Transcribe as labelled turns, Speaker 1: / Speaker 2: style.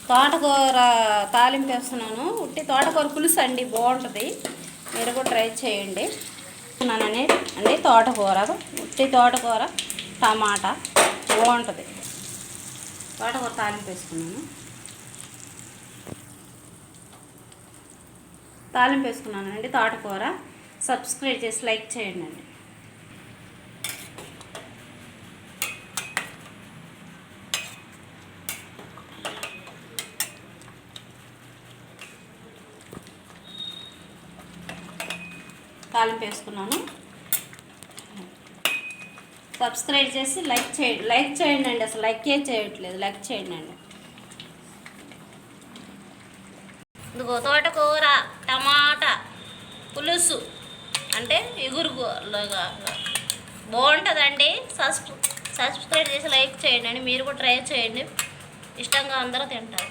Speaker 1: తోటకూర తాలింపు వేస్తున్నాను. ఉట్టి తోటకూర పులుసు అండి, బాగుంటుంది. మీరు కూడా ట్రై చేయండి. అండి తోటకూర, ఉట్టి తోటకూర టమాటా బాగుంటుంది. తోటకూర తాలింపు వేసుకున్నానండి. తోటకూర సబ్స్క్రైబ్ చేసి లైక్ చేయండి అండి. తాలింపు వేసుకున్నాను. సబ్స్క్రైబ్ చేసి లైక్ చేయండి అండి. అసలు లైక్ చేయట్లేదు, లైక్ చేయండి అండి. ఇదిగో తోటకూర టమాటా పులుసు అంటే ఇగురులాగా బాగుంటుందండి. సబ్స్క్రైబ్ చేసి లైక్ చేయండి అండి. మీరు కూడా ట్రై చేయండి, ఇష్టంగా అందరూ తింటారు.